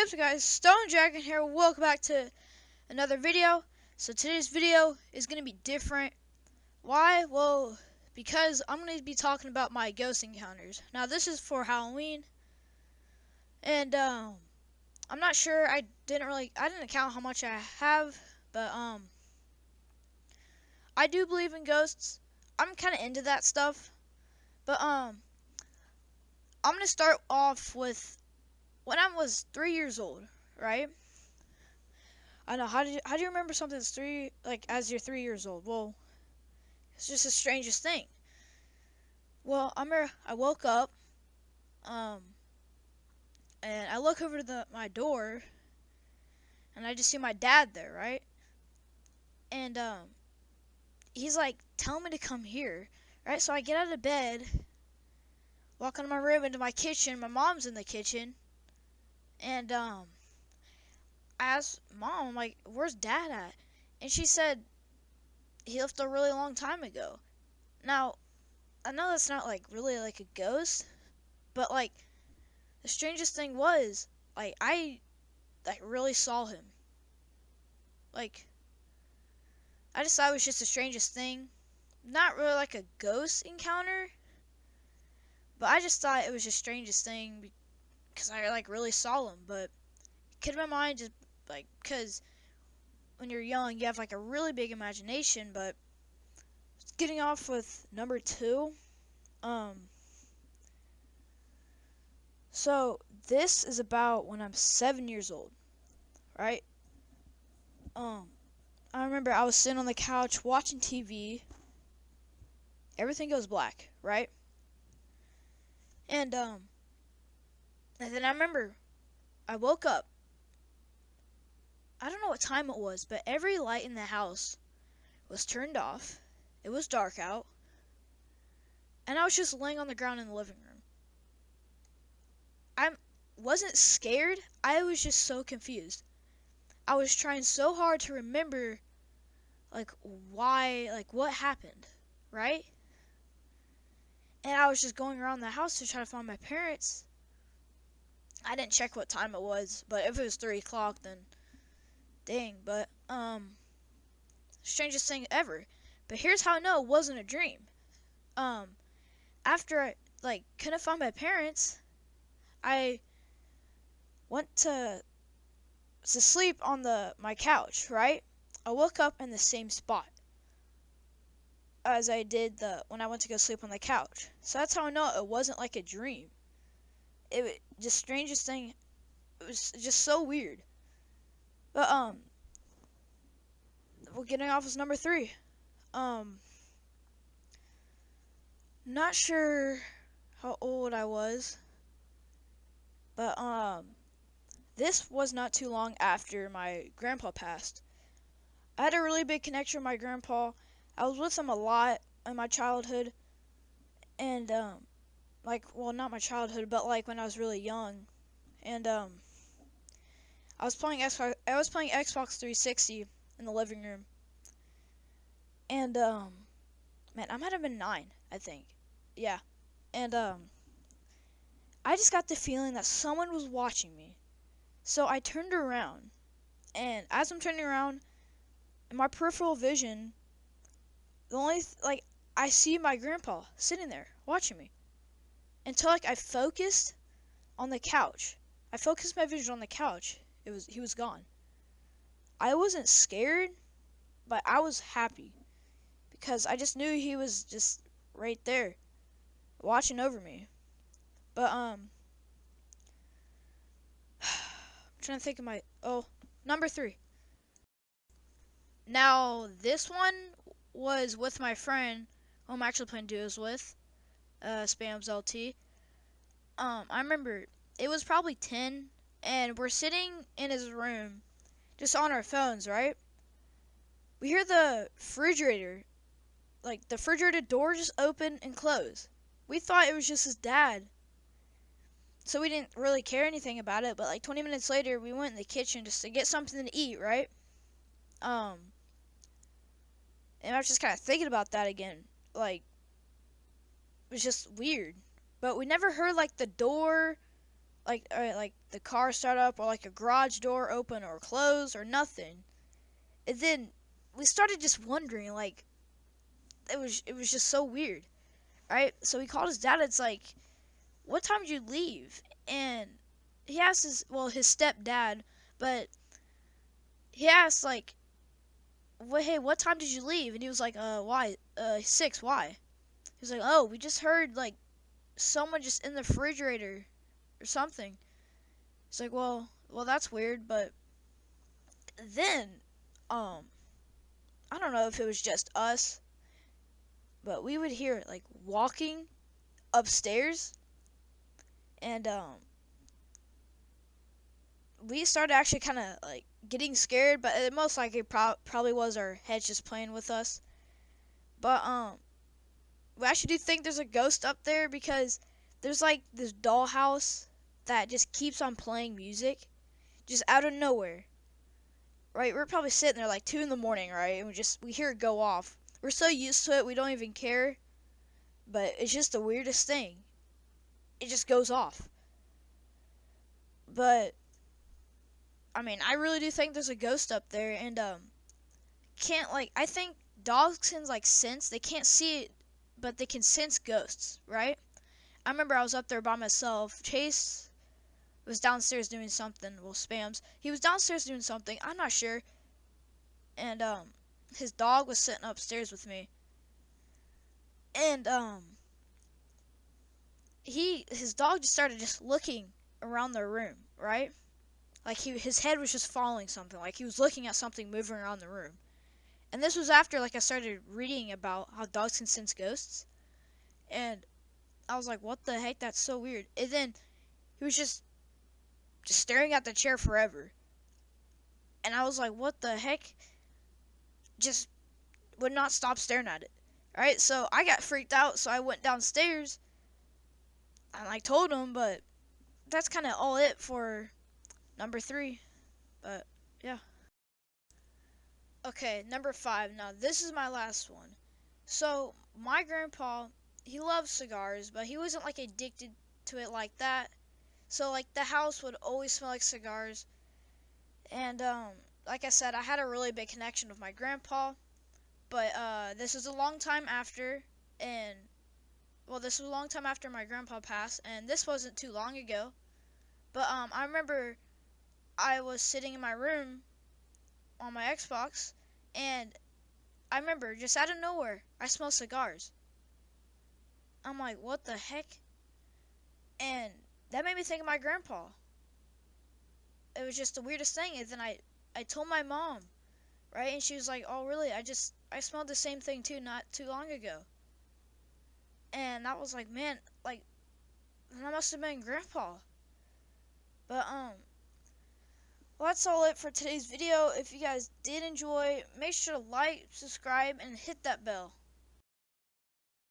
What's up guys, Stone Dragon here, welcome back to another video. So today's video is going to be different. Why? Well, because I'm going to be talking about my ghost encounters. Now this is for Halloween, and I'm not sure, I didn't count how much I have, but I do believe in ghosts. I'm kind of into that stuff, but I'm going to start off with when I was 3 years old, right? I know. How do you remember something that's as you're 3 years old? Well, it's just the strangest thing. Well, I woke up, and I look over to my door, and I just see my dad there, right? And he's like telling me to come here, right? So I get out of bed, walk into my room, into my kitchen. My mom's in the kitchen, and I asked Mom, like, "Where's Dad at?" And she said he left a really long time ago. Now, I know that's not really like a ghost, but the strangest thing was I really saw him. I just thought it was just the strangest thing. Not really like a ghost encounter, but I just thought it was the strangest thing because I really saw him. But kid in my mind, just because when you're young you have a really big imagination. But getting off with number 2, so this is about when I'm 7 years old, right? I remember I was sitting on the couch watching TV. Everything goes black, right? And then I remember I woke up. I don't know what time it was, but every light in the house was turned off. It was dark out. And I was just laying on the ground in the living room. I wasn't scared. I was just so confused. I was trying so hard to remember why, what happened, right? And I was just going around the house to try to find my parents. I didn't check what time it was, but if it was 3 o'clock, then dang. But strangest thing ever. But here's how I know it wasn't a dream. After I couldn't find my parents, I went to sleep on my couch, right? I woke up in the same spot as I did when I went to go sleep on the couch. So that's how I know it wasn't like a dream. It was just strangest thing. It was just so weird. But we're getting off as number 3. Not sure how old I was, but this was not too long after my grandpa passed. I had a really big connection with my grandpa. I was with him a lot in my childhood, and well, not my childhood, but when I was really young. And I was playing Xbox 360 in the living room. And man, I might have been 9, I think. Yeah. And I just got the feeling that someone was watching me. So I turned around, and as I'm turning around, in my peripheral vision, I see my grandpa sitting there watching me. Until I focused on the couch. I focused my vision on the couch. He was gone. I wasn't scared, but I was happy because I just knew he was just right there watching over me. But I'm trying to think of number 3. Now this one was with my friend who I'm actually playing duos with, Spams LT. I remember it was probably 10, and we're sitting in his room, just on our phones, right? We hear the refrigerator door just open and close. We thought it was just his dad, so we didn't really care anything about it. But 20 minutes later, we went in the kitchen just to get something to eat, right? And I was just kind of thinking about that again. It was just weird. But we never heard the door, the car start up or like a garage door open or close or nothing. And then we started just wondering, like, it was just so weird, right? So we called his dad. It's like, what time did you leave? And he asked his stepdad, but he asked like, hey, what time did you leave? And he was like, why? 6, why? He was like, oh, we just heard like someone just in the refrigerator or something. It's like, well, that's weird, but then, um, I don't know if it was just us, but we would hear like walking upstairs, and we started actually kind of like getting scared, but it most likely probably was our heads just playing with us. But we actually do think there's a ghost up there because there's like this dollhouse that just keeps on playing music just out of nowhere. Right? We're probably sitting there like 2 in the morning, right? And we hear it go off. We're so used to it, we don't even care. But it's just the weirdest thing. It just goes off. But I mean, I really do think there's a ghost up there, and can't like I think dogs can like sense. They can't see it, but they can sense ghosts, right? I remember I was up there by myself. Chase was downstairs doing something. Well, Spams. He was downstairs doing something. I'm not sure. And his dog was sitting upstairs with me. And his dog just started just looking around the room, right? Like his head was just following something. Like he was looking at something moving around the room. And this was after like I started reading about how dogs can sense ghosts. And I was like, what the heck? That's so weird. And then he was just staring at the chair forever. And I was like, what the heck? Just would not stop staring at it. Alright, so I got freaked out, so I went downstairs and like told him, but that's kind of all it for number 3. But yeah. Okay, number 5. Now this is my last one. So my grandpa, he loves cigars, but he wasn't like addicted to it like that. So like the house would always smell like cigars. And like I said, I had a really big connection with my grandpa. But this was a long time after, and well, this was a long time after my grandpa passed, and this wasn't too long ago. But I remember I was sitting in my room on my Xbox, and I remember just out of nowhere, I smell cigars. I'm like, what the heck? And that made me think of my grandpa. It was just the weirdest thing. And then I told my mom, right? And she was like, oh, really? I smelled the same thing too, not too long ago. And I was like, man, like, that must have been grandpa. But, well, that's all it for today's video. If you guys did enjoy, make sure to like, subscribe, and hit that bell.